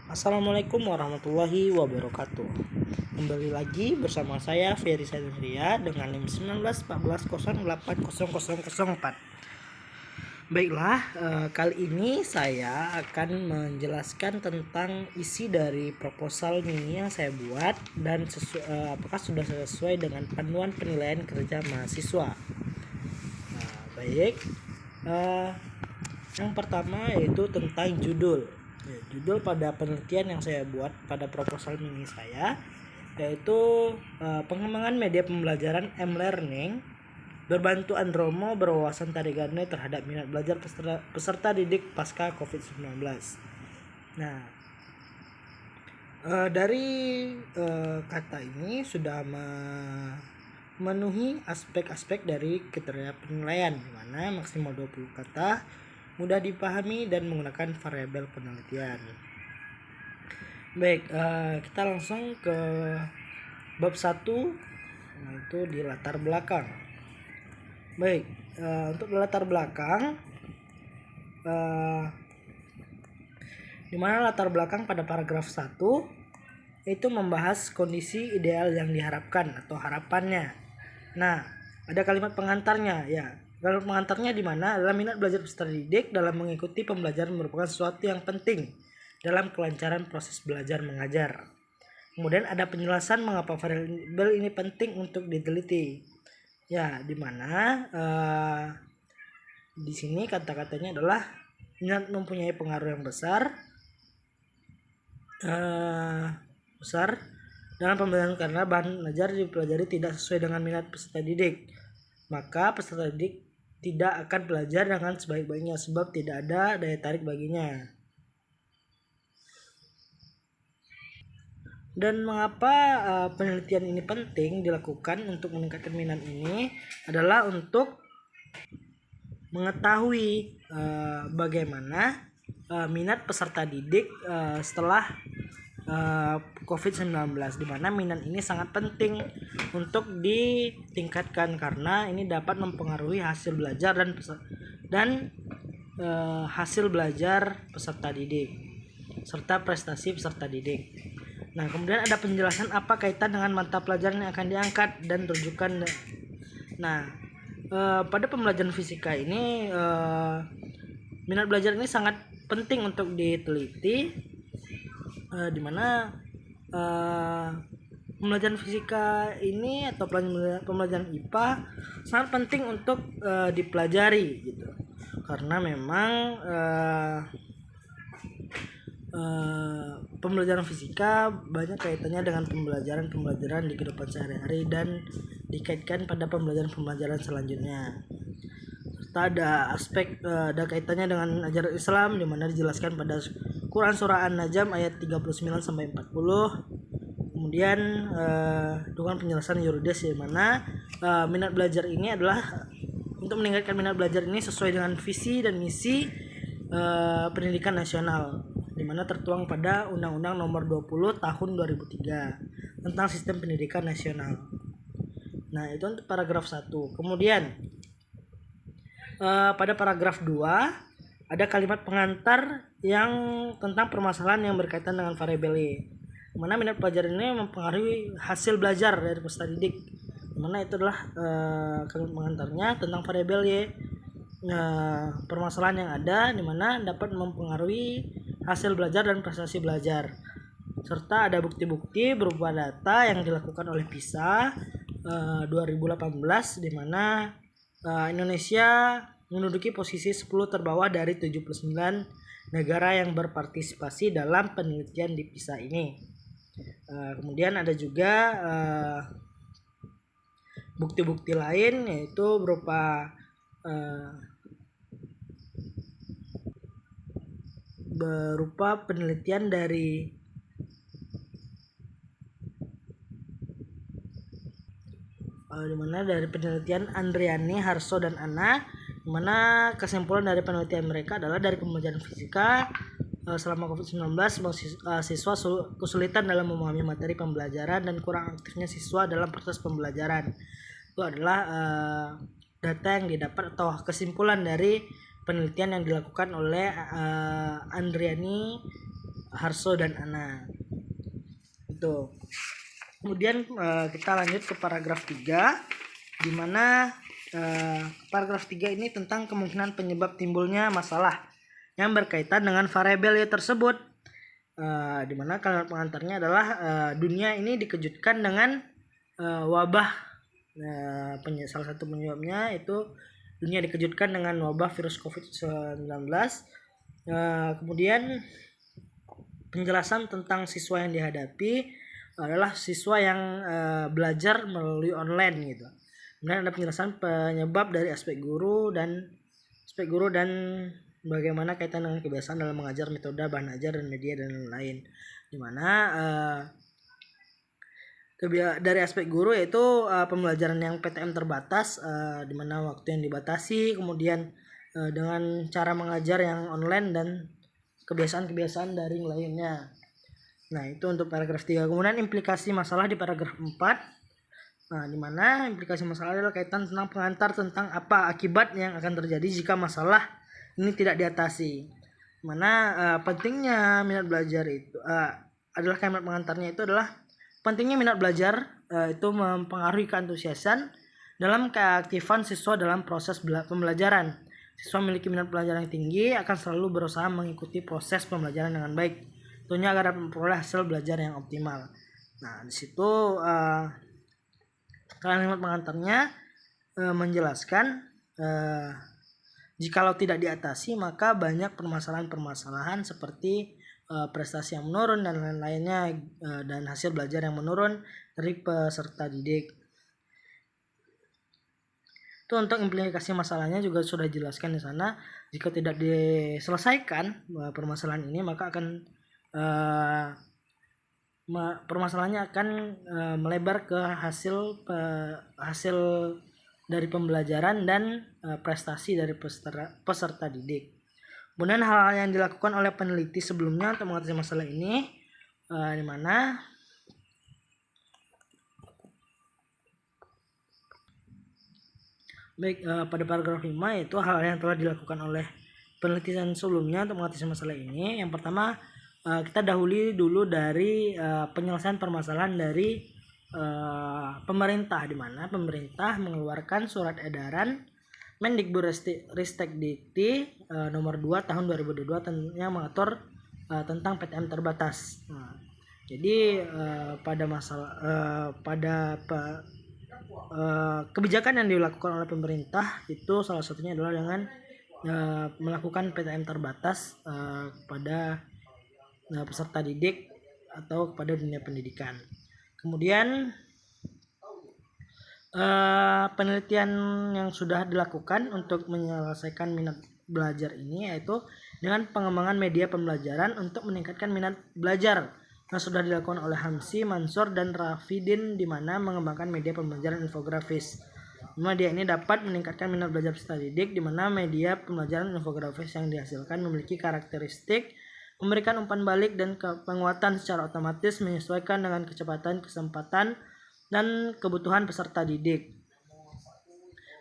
Assalamualaikum warahmatullahi wabarakatuh. Kembali lagi bersama saya Ferry Sadria dengan NIM 1914080004. Baiklah, kali ini saya akan menjelaskan tentang isi dari proposal mini yang saya buat dan apakah sudah sesuai dengan panduan penilaian kerja mahasiswa. Baik, yang pertama yaitu tentang judul. Judul pada penelitian yang saya buat pada proposal mini saya yaitu pengembangan media pembelajaran M-Learning berbantu Andromo berwawasan tarigane terhadap minat belajar peserta didik pasca COVID-19. Nah, dari kata ini sudah memenuhi aspek-aspek dari kriteria penilaian, di mana maksimal 20 kata, mudah dipahami dan menggunakan variabel penelitian. Baik, kita langsung ke bab 1, yaitu di latar belakang. Baik, untuk latar belakang, di mana latar belakang pada paragraf 1 itu membahas kondisi ideal yang diharapkan atau harapannya. Nah, ada kalimat pengantarnya ya. Kalimat pengantarnya di mana adalah minat belajar peserta didik dalam mengikuti pembelajaran merupakan sesuatu yang penting dalam kelancaran proses belajar mengajar. Kemudian ada penjelasan mengapa variabel ini penting untuk diteliti. Ya, di mana di sini kata-katanya adalah minat mempunyai pengaruh yang besar dalam pembelajaran karena bahan belajar dipelajari tidak sesuai dengan minat peserta didik, maka peserta didik tidak akan belajar dengan sebaik-baiknya sebab tidak ada daya tarik baginya. Dan mengapa penelitian ini penting dilakukan untuk meningkatkan minat ini adalah untuk mengetahui bagaimana minat peserta didik setelah COVID-19, di mana minat ini sangat penting untuk ditingkatkan karena ini dapat mempengaruhi hasil belajar dan hasil belajar peserta didik serta prestasi peserta didik. Nah, kemudian ada penjelasan apa kaitan dengan mata pelajaran yang akan diangkat dan rujukan. Nah, pada pembelajaran fisika ini minat belajar ini sangat penting untuk diteliti, di mana pembelajaran fisika ini atau pembelajaran IPA sangat penting untuk dipelajari gitu, karena memang pembelajaran fisika banyak kaitannya dengan pembelajaran di kehidupan sehari-hari dan dikaitkan pada pembelajaran selanjutnya. Serta ada kaitannya dengan ajaran Islam, di mana dijelaskan pada Quran surah An-Najm ayat 39 sampai 40. Kemudian dengan penjelasan yuridis, di mana minat belajar ini adalah untuk meningkatkan minat belajar ini sesuai dengan visi dan misi pendidikan nasional, di mana tertuang pada Undang-Undang Nomor 20 Tahun 2003 tentang Sistem Pendidikan Nasional. Nah, itu untuk paragraf 1. Kemudian pada paragraf 2 ada kalimat pengantar yang tentang permasalahan yang berkaitan dengan variabel Y, mana minat pelajaran ini mempengaruhi hasil belajar dari peserta didik, mana itu adalah kalimat pengantarnya tentang variabel Y, permasalahan yang ada di mana dapat mempengaruhi hasil belajar dan prestasi belajar, serta ada bukti-bukti berupa data yang dilakukan oleh PISA 2018, di mana Indonesia menduduki posisi 10 terbawah dari 79 negara yang berpartisipasi dalam penelitian di PISA ini. Kemudian ada juga bukti-bukti lain, yaitu berupa penelitian dari dimana dari penelitian Andriani, Harso, dan Anna, dimana kesimpulan dari penelitian mereka adalah dari pembelajaran fisika selama COVID-19 siswa kesulitan dalam memahami materi pembelajaran dan kurang aktifnya siswa dalam proses pembelajaran. Itu adalah data yang didapat atau kesimpulan dari penelitian yang dilakukan oleh Andriani, Harso dan Ana. Itu. Kemudian kita lanjut ke paragraf 3, di mana paragraf 3 ini tentang kemungkinan penyebab timbulnya masalah yang berkaitan dengan variabel tersebut. Di mana kalimat pengantarnya adalah dunia ini dikejutkan dengan wabah. Salah satu penyebabnya itu dunia dikejutkan dengan wabah virus COVID-19. Kemudian penjelasan tentang siswa yang dihadapi adalah siswa yang belajar melalui online gitu. Kemudian ada penjelasan penyebab dari aspek guru dan bagaimana kaitan dengan kebiasaan dalam mengajar, metode, bahan ajar, dan media dan lain-lain. Dimana dari aspek guru yaitu pembelajaran yang PTM terbatas, di mana waktu yang dibatasi, kemudian dengan cara mengajar yang online dan kebiasaan-kebiasaan daring lainnya. Nah, itu untuk paragraf 3. Kemudian implikasi masalah di paragraf 4. Nah, di mana implikasi masalah adalah kaitan tentang pengantar tentang apa akibat yang akan terjadi jika masalah ini tidak diatasi. Mana pentingnya minat belajar itu adalah kalimat pengantarnya itu adalah pentingnya minat belajar itu mempengaruhi keantusiasan dalam keaktifan siswa dalam proses pembelajaran. Siswa memiliki minat belajar yang tinggi akan selalu berusaha mengikuti proses pembelajaran dengan baik, tentunya agar dapat memperoleh hasil belajar yang optimal. Nah, di situ kalimat pengantarnya menjelaskan jikalau tidak diatasi maka banyak permasalahan-permasalahan seperti prestasi yang menurun dan lain-lainnya, dan hasil belajar yang menurun dari peserta didik. Itu untuk implikasi masalahnya juga sudah dijelaskan di sana. Jika tidak diselesaikan permasalahan ini maka akan permasalahannya akan melebar ke hasil dari pembelajaran dan prestasi dari peserta didik. Kemudian hal yang dilakukan oleh peneliti sebelumnya untuk mengatasi masalah ini, di mana pada paragraf 5 yaitu hal yang telah dilakukan oleh penelitian sebelumnya untuk mengatasi masalah ini. Yang pertama, kita dahului dulu dari penyelesaian permasalahan dari pemerintah, di mana pemerintah mengeluarkan surat edaran Mendikbudristekdikti nomor 2 tahun 2022 yang mengatur tentang PTM terbatas. Nah, jadi kebijakan yang dilakukan oleh pemerintah itu salah satunya adalah dengan melakukan PTM terbatas pada peserta didik atau kepada dunia pendidikan. Kemudian penelitian yang sudah dilakukan untuk menyelesaikan minat belajar ini yaitu dengan pengembangan media pembelajaran untuk meningkatkan minat belajar yang sudah dilakukan oleh Hamsi, Mansur, dan Rafidin, di mana mengembangkan media pembelajaran infografis. Media ini dapat meningkatkan minat belajar peserta didik, di mana media pembelajaran infografis yang dihasilkan memiliki karakteristik memberikan umpan balik dan penguatan secara otomatis menyesuaikan dengan kecepatan, kesempatan, dan kebutuhan peserta didik.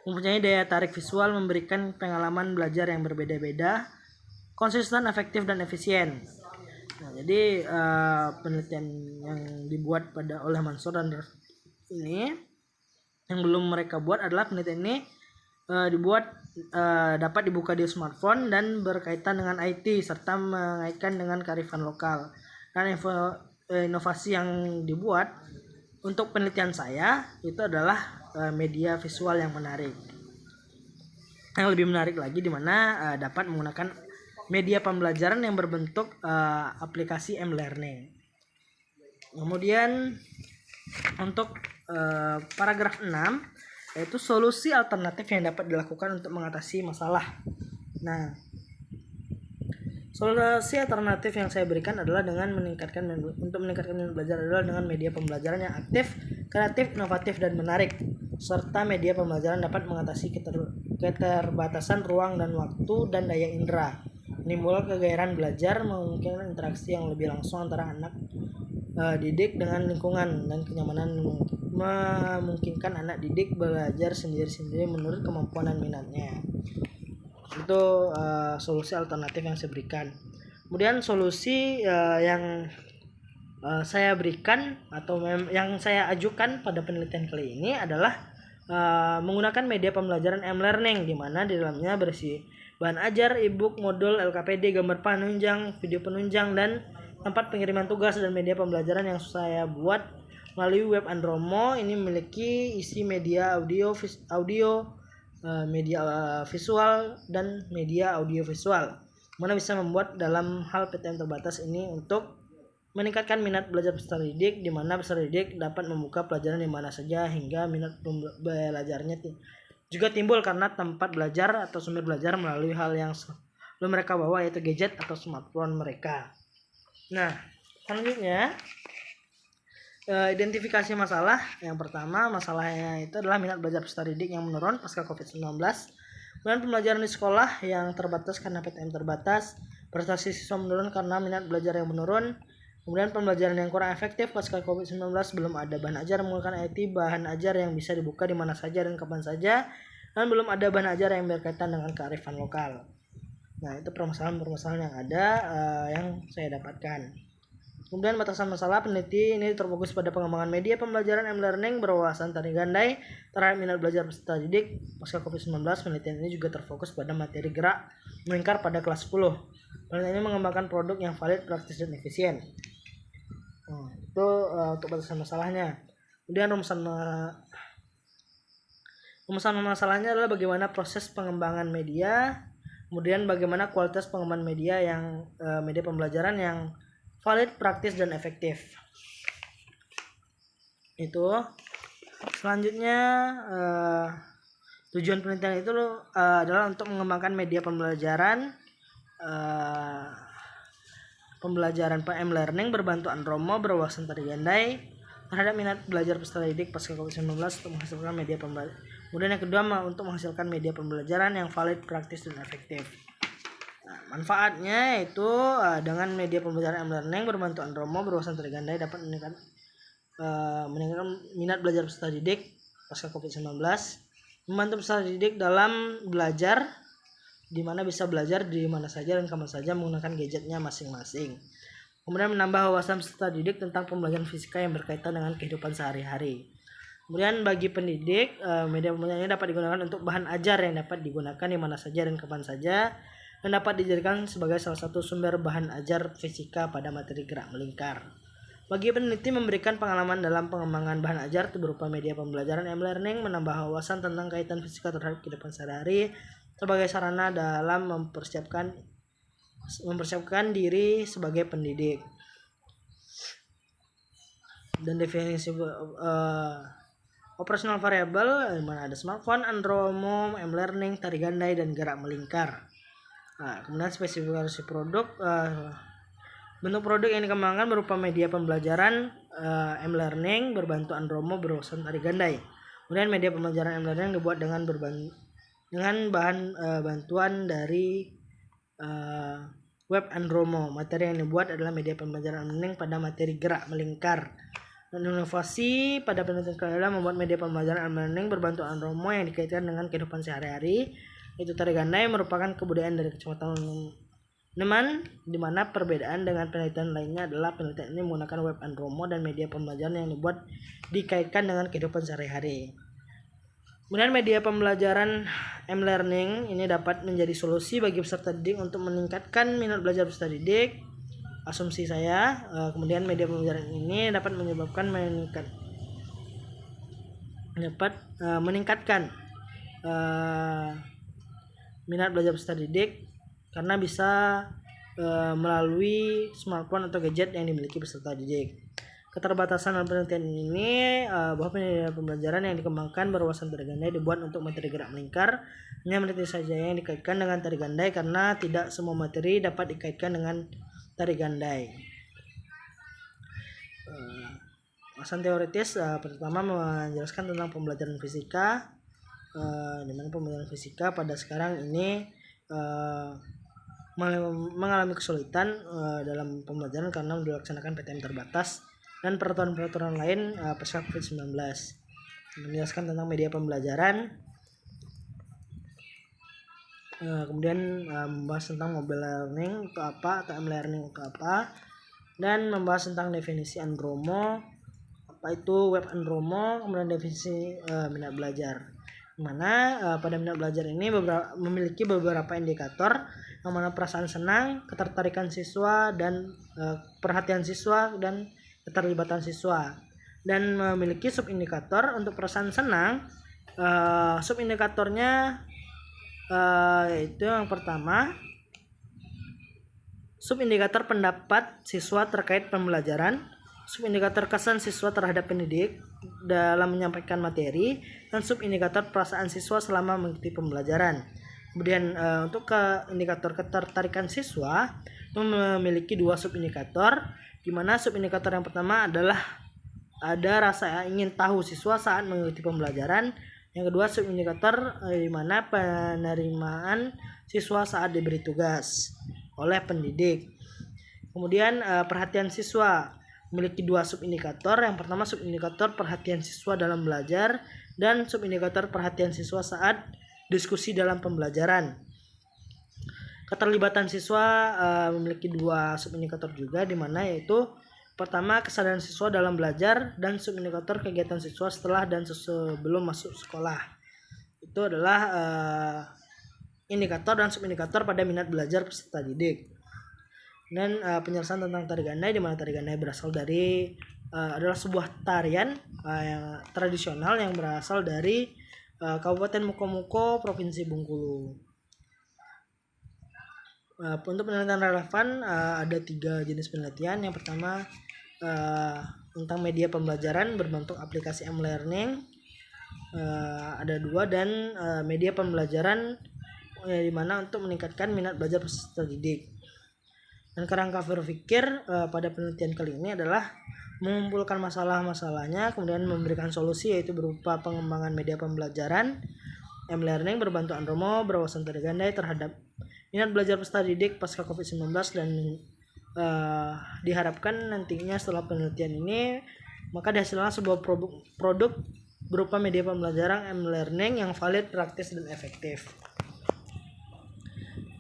Mempunyai daya tarik visual, memberikan pengalaman belajar yang berbeda-beda, konsisten, efektif, dan efisien. Nah, jadi penelitian yang dibuat oleh Mansur dan ini yang belum mereka buat adalah penelitian ini dapat dibuka di smartphone dan berkaitan dengan IT serta mengaitkan dengan kearifan lokal. Dan inovasi yang dibuat untuk penelitian saya itu adalah media visual yang menarik. Yang lebih menarik lagi di mana dapat menggunakan media pembelajaran yang berbentuk aplikasi m-learning. Kemudian untuk paragraf 6 yaitu solusi alternatif yang dapat dilakukan untuk mengatasi masalah. Nah, solusi alternatif yang saya berikan adalah dengan meningkatkan minat belajar adalah dengan media pembelajaran yang aktif, kreatif, inovatif, dan menarik, serta media pembelajaran dapat mengatasi keterbatasan ruang dan waktu dan daya indera, menimbulkan kegairahan belajar, memungkinkan interaksi yang lebih langsung antara anak didik dengan lingkungan, dan kenyamanan memungkinkan anak didik belajar sendiri-sendiri menurut kemampuan dan minatnya. Itu solusi alternatif yang saya berikan. Kemudian solusi yang saya berikan atau yang saya ajukan pada penelitian kali ini adalah menggunakan media pembelajaran m-learning, di mana di dalamnya berisi bahan ajar, e-book, modul, LKPD, gambar penunjang, video penunjang, dan tempat pengiriman tugas. Dan media pembelajaran yang saya buat melalui web Andromo ini memiliki isi media audio, media visual, dan media audio visual, mana bisa membuat dalam hal PTM terbatas ini untuk meningkatkan minat belajar peserta didik, di mana peserta didik dapat membuka pelajaran di mana saja hingga minat belajarnya juga timbul karena tempat belajar atau sumber belajar melalui hal yang belum mereka bawa, yaitu gadget atau smartphone mereka. Nah, selanjutnya identifikasi masalah. Yang pertama, masalahnya itu adalah minat belajar peserta didik yang menurun pasca COVID-19. Kemudian pembelajaran di sekolah yang terbatas karena PTM terbatas, prestasi siswa menurun karena minat belajar yang menurun. Kemudian pembelajaran yang kurang efektif pasca COVID-19, belum ada bahan ajar menggunakan IT, bahan ajar yang bisa dibuka di mana saja dan kapan saja, dan belum ada bahan ajar yang berkaitan dengan kearifan lokal. Nah, itu permasalahan-permasalahan yang ada yang saya dapatkan. Kemudian batasan masalah peneliti ini terfokus pada pengembangan media pembelajaran m-learning berwawasan tari gandai terhadap minat belajar peserta didik pasca COVID-19. Penelitian ini juga terfokus pada materi gerak melingkar pada kelas 10. Penelitian ini mengembangkan produk yang valid, praktis, dan efisien. Itu untuk batasan masalahnya. Kemudian rumusan masalahnya adalah bagaimana proses pengembangan media, kemudian bagaimana kualitas pengembangan media yang media pembelajaran yang valid, praktis, dan efektif. Itu selanjutnya tujuan penelitian itu adalah untuk mengembangkan media pembelajaran m-learning berbantu Andromo berwawasan tari gandai terhadap minat belajar peserta didik pasca COVID-19 untuk menghasilkan media pembelajaran. Kemudian yang kedua, untuk menghasilkan media pembelajaran yang valid, praktis, dan efektif. Nah, manfaatnya itu dengan media pembelajaran m-learning berbantu Andromo berwawasan tari gandai dapat meningkatkan minat belajar peserta didik pasca COVID-19, membantu peserta didik dalam belajar, di mana bisa belajar di mana saja dan kapan saja menggunakan gadgetnya masing-masing. Kemudian menambah wawasan peserta didik tentang pembelajaran fisika yang berkaitan dengan kehidupan sehari-hari. Kemudian bagi pendidik, media pembelajaran ini dapat digunakan untuk bahan ajar yang dapat digunakan di mana saja dan kapan saja, dan dapat dijadikan sebagai salah satu sumber bahan ajar fisika pada materi gerak melingkar. Bagi peneliti, memberikan pengalaman dalam pengembangan bahan ajar berupa media pembelajaran m-learning, menambah wawasan tentang kaitan fisika terhadap kehidupan sehari-hari sebagai sarana dalam mempersiapkan diri sebagai pendidik. Dan definisi operasional variabel, di mana ada smartphone, Andromo, m-learning, tari gandai, dan gerak melingkar. Nah, kemudian spesifikasi produk, bentuk produk yang dikembangkan berupa media pembelajaran m-learning berbantu Andromo berwawasan tari gandai. Kemudian media pembelajaran m-learning dibuat dengan bahan bantuan dari web Andromo. Materi yang dibuat adalah media pembelajaran m-learning pada materi gerak melingkar. Dan inovasi pada penelitian adalah membuat media pembelajaran m-learning berbantu Andromo yang dikaitkan dengan kehidupan sehari-hari, yaitu tari gandai merupakan kebudayaan dari Kecamatan Neman, di mana perbedaan dengan penelitian lainnya adalah penelitian ini menggunakan web Andromo dan media pembelajaran yang dibuat dikaitkan dengan kehidupan sehari-hari. Kemudian media pembelajaran m-learning ini dapat menjadi solusi bagi peserta didik untuk meningkatkan minat belajar peserta didik. Asumsi saya, kemudian media pembelajaran ini dapat meningkatkan minat belajar peserta didik karena bisa melalui smartphone atau gadget yang dimiliki peserta didik. Keterbatasan dalam penelitian ini bahwa media pembelajaran yang dikembangkan berwawasan tari gandai dibuat untuk materi gerak melingkar, hanya materi saja yang dikaitkan dengan tari gandai karena tidak semua materi dapat dikaitkan dengan tari gandai. Alasan teoritis pertama menjelaskan tentang pembelajaran fisika, di mana pembelajaran fisika pada sekarang ini mengalami kesulitan dalam pembelajaran karena dilaksanakan PTM terbatas dan peraturan-peraturan lain pasca COVID-19. Menjelaskan tentang media pembelajaran, Kemudian membahas tentang mobile learning itu apa atau m-learning itu apa, dan membahas tentang definisi Andromo, apa itu web Andromo, kemudian definisi minat belajar. Dimana pada minat belajar ini memiliki beberapa indikator, yang mana perasaan senang, ketertarikan siswa, dan perhatian siswa dan keterlibatan siswa. Dan memiliki subindikator. Untuk perasaan senang, subindikatornya yaitu yang pertama, subindikator pendapat siswa terkait pembelajaran, subindikator kesan siswa terhadap pendidik dalam menyampaikan materi, dan subindikator perasaan siswa selama mengikuti pembelajaran. Kemudian untuk indikator ketertarikan siswa memiliki 2 subindikator, di mana subindikator yang pertama adalah ada rasa ingin tahu siswa saat mengikuti pembelajaran. Yang kedua, subindikator di mana penerimaan siswa saat diberi tugas oleh pendidik. Kemudian perhatian siswa memiliki 2 subindikator. Yang pertama, subindikator perhatian siswa dalam belajar, dan subindikator perhatian siswa saat diskusi dalam pembelajaran. Keterlibatan siswa memiliki 2 subindikator juga, di mana yaitu pertama, kesadaran siswa dalam belajar, dan subindikator kegiatan siswa setelah dan sebelum masuk sekolah. Itu adalah indikator dan subindikator pada minat belajar peserta didik. Dan penjelasan tentang tari gandai, di mana tari gandai berasal dari adalah sebuah tarian yang tradisional yang berasal dari Kabupaten Mukomuko, Provinsi Bengkulu. Untuk penelitian relevan ada 3 jenis penelitian. Yang pertama tentang media pembelajaran berbentuk aplikasi m-learning, ada 2, dan media pembelajaran di mana untuk meningkatkan minat belajar peserta didik. Dan kerangka berpikir pada penelitian kali ini adalah mengumpulkan masalah-masalahnya, kemudian memberikan solusi, yaitu berupa pengembangan media pembelajaran m-learning berbantu Andromo berwawasan tari gandai terhadap minat belajar peserta didik pasca COVID-19, dan diharapkan nantinya setelah penelitian ini maka dihasilkan sebuah produk berupa media pembelajaran m-learning yang valid, praktis, dan efektif.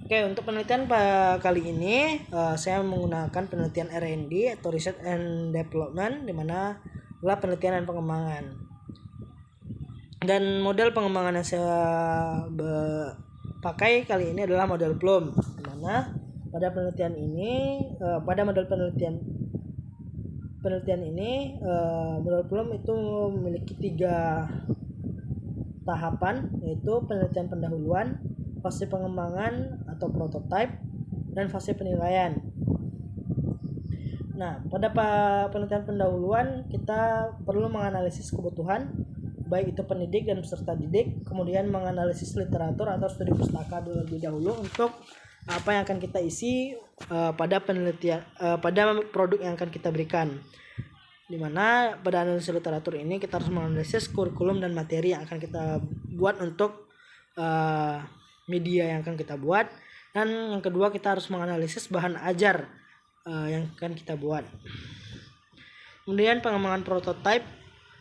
Oke, untuk penelitian kali ini saya menggunakan penelitian R&D atau Research and Development, di mana adalah penelitian dan pengembangan. Dan model pengembangan yang saya pakai kali ini adalah model Bloom, di mana pada penelitian ini model Bloom itu memiliki 3 tahapan, yaitu penelitian pendahuluan, fase pengembangan atau prototype, dan fase penilaian. Nah, pada penelitian pendahuluan kita perlu menganalisis kebutuhan baik itu pendidik dan peserta didik, kemudian menganalisis literatur atau studi pustaka terlebih dahulu untuk apa yang akan kita isi pada penelitian pada produk yang akan kita berikan. Dimana pada analisis literatur ini kita harus menganalisis kurikulum dan materi yang akan kita buat untuk media yang akan kita buat. Dan yang kedua, kita harus menganalisis bahan ajar yang akan kita buat. Kemudian pengembangan prototype.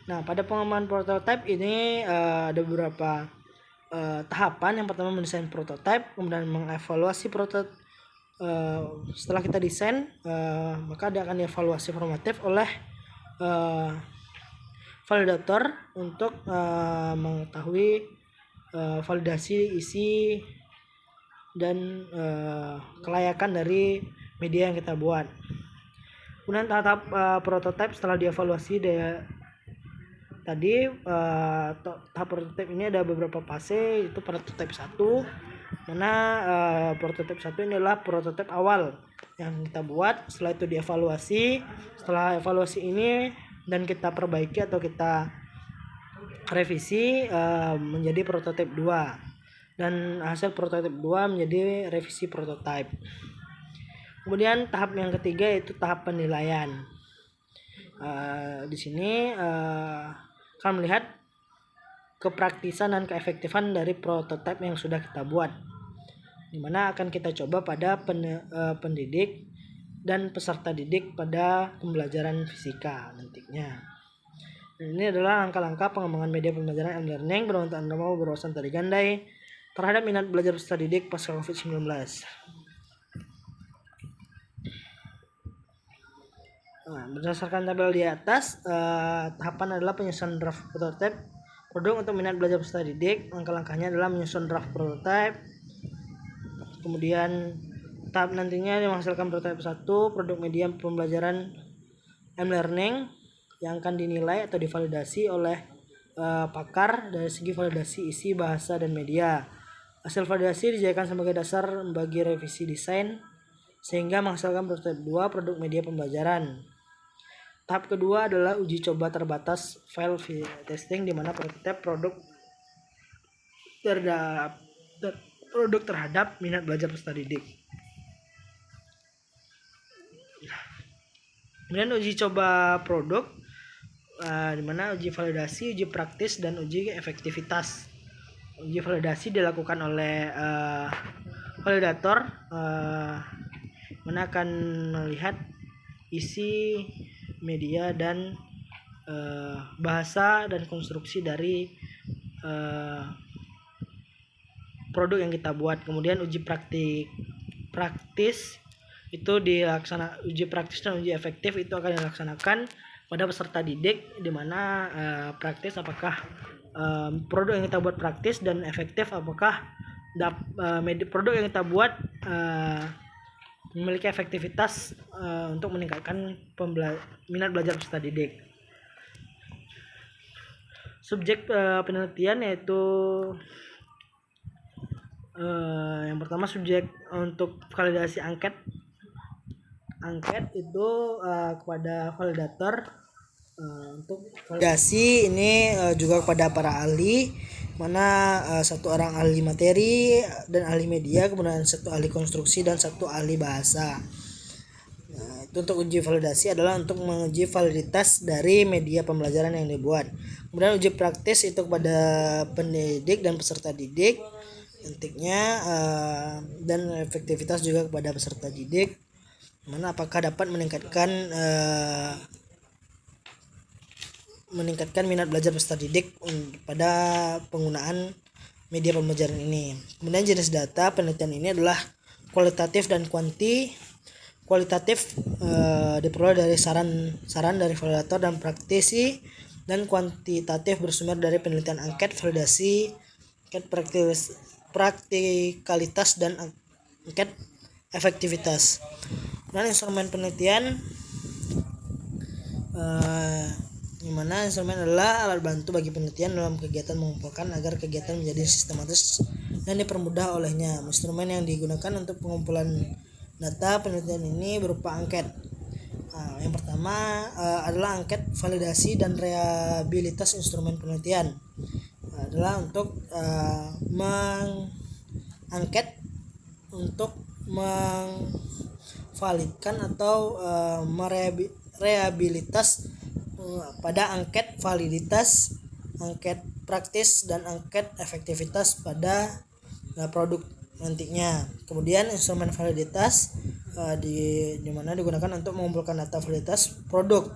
Nah, pada pengembangan prototype ini ada beberapa tahapan. Yang pertama, mendesain prototype, kemudian mengevaluasi prototype. Setelah kita desain, maka dia akan dievaluasi formatif oleh validator untuk mengetahui validasi isi dan kelayakan dari media yang kita buat. Kemudian tahap prototype setelah dievaluasi tahap prototype ini ada beberapa fase, yaitu prototype 1, mana prototype 1 ini adalah prototype awal yang kita buat. Setelah itu dievaluasi, setelah evaluasi ini dan kita perbaiki atau kita revisi menjadi prototype 2, dan hasil prototype 2 menjadi revisi prototype. Kemudian tahap yang ketiga yaitu tahap penilaian. Di sini akan melihat kepraktisan dan keefektifan dari prototipe yang sudah kita buat, dimana akan kita coba pada pendidik dan peserta didik pada pembelajaran fisika nantinya. Dan ini adalah langkah-langkah pengembangan media pembelajaran m-learning berwawasan tari gandai terhadap minat belajar peserta didik pasca COVID-19. Nah, berdasarkan tabel di atas, tahapan adalah penyusunan draft prototipe produk untuk minat belajar peserta didik. Langkah-langkahnya adalah menyusun draft prototipe, kemudian tahap nantinya menghasilkan prototipe 1, produk media pembelajaran e-learning yang akan dinilai atau divalidasi oleh pakar dari segi validasi isi, bahasa, dan media. Hasil validasi dijadikan sebagai dasar bagi revisi desain sehingga menghasilkan prototipe 2, produk media pembelajaran. Tahap kedua adalah uji coba terbatas file testing, di mana prototipe produk terhadap minat belajar peserta didik. Kemudian uji coba produk, di mana uji validasi, uji praktis, dan uji efektivitas. Uji validasi dilakukan oleh validator, mana akan melihat isi, media, dan bahasa dan konstruksi dari produk yang kita buat. Kemudian uji praktis itu uji praktis dan uji efektif itu akan dilaksanakan pada peserta didik, di mana praktis apakah produk yang kita buat praktis, dan efektif apakah produk yang kita buat memiliki efektivitas untuk meningkatkan minat belajar peserta didik. Subjek penelitian yaitu yang pertama subjek untuk validasi angket itu kepada validator, untuk validasi ini juga kepada para ahli, mana satu orang ahli materi dan ahli media, kemudian satu ahli konstruksi dan satu ahli bahasa. Nah, itu untuk uji validasi adalah untuk menguji validitas dari media pembelajaran yang dibuat. Kemudian uji praktis itu kepada pendidik dan peserta didik, intinya dan efektivitas juga kepada peserta didik, mana apakah dapat meningkatkan minat belajar peserta didik pada penggunaan media pembelajaran ini. Kemudian jenis data penelitian ini adalah kualitatif dan kualitatif diperoleh dari saran dari validator dan praktisi, dan kuantitatif bersumber dari penelitian angket, validasi, angket praktikalitas, dan angket efektivitas. Dan instrumen penelitian, di mana instrumen adalah alat bantu bagi penelitian dalam kegiatan mengumpulkan agar kegiatan menjadi sistematis dan dipermudah olehnya. Instrumen yang digunakan untuk pengumpulan data penelitian ini berupa angket. Yang pertama adalah angket validasi dan reliabilitas instrumen penelitian. Adalah untuk mengangket untuk memvalidkan atau reliabilitas pada angket validitas, angket praktis, dan angket efektivitas pada produk nantinya. Kemudian instrumen validitas di mana digunakan untuk mengumpulkan data validitas produk.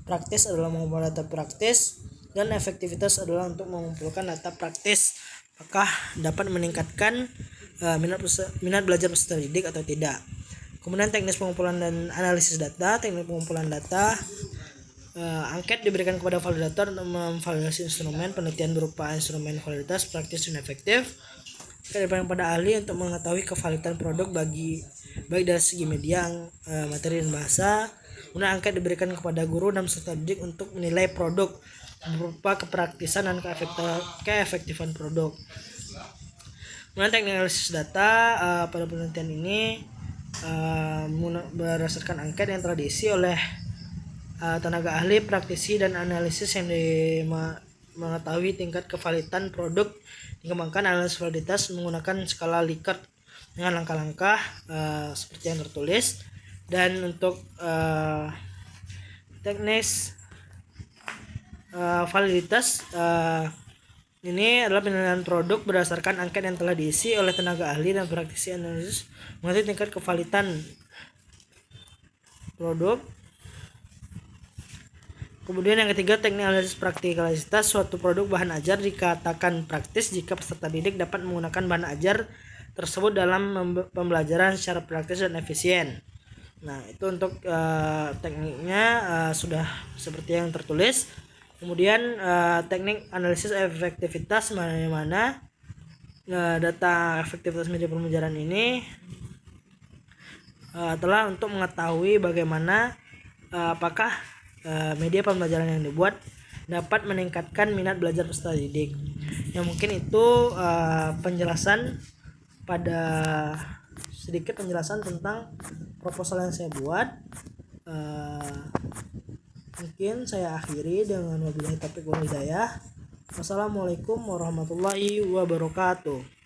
Praktis adalah mengumpulkan data praktis, dan efektivitas adalah untuk mengumpulkan data praktis apakah dapat meningkatkan minat belajar peserta didik atau tidak. Kemudian teknis pengumpulan dan analisis data. Teknik pengumpulan data, angket diberikan kepada validator untuk memvalidasi instrumen penelitian berupa instrumen validitas praktis dan efektif. Diberikan kepada ahli untuk mengetahui kevalidan produk baik dari segi media, materi, dan bahasa. Kemudian angket diberikan kepada guru dan peserta didik untuk menilai produk berupa kepraktisan dan keefektifan produk. Kemudian teknik analisis data pada penelitian ini berdasarkan angket yang telah diisi oleh tenaga ahli, praktisi, dan analisis yang mengetahui tingkat kevalidan produk. Dikembangkan analisis validitas menggunakan skala Likert dengan langkah-langkah seperti yang tertulis. Dan untuk teknis validitas ini adalah penilaian produk berdasarkan angket yang telah diisi oleh tenaga ahli dan praktisi analisis mengetahui tingkat kevalidan produk. Kemudian yang ketiga, teknik analisis praktikalitas. Suatu produk bahan ajar dikatakan praktis jika peserta didik dapat menggunakan bahan ajar tersebut dalam pembelajaran secara praktis dan efisien. Nah, itu untuk tekniknya sudah seperti yang tertulis. Kemudian teknik analisis efektivitas, mana data efektivitas media pembelajaran ini adalah untuk mengetahui bagaimana apakah media pembelajaran yang dibuat dapat meningkatkan minat belajar peserta didik. Yang mungkin itu penjelasan pada sedikit penjelasan tentang proposal yang saya buat. Mungkin saya akhiri dengan wabillahi taufiq wal hidayah. Wassalamualaikum warahmatullahi wabarakatuh.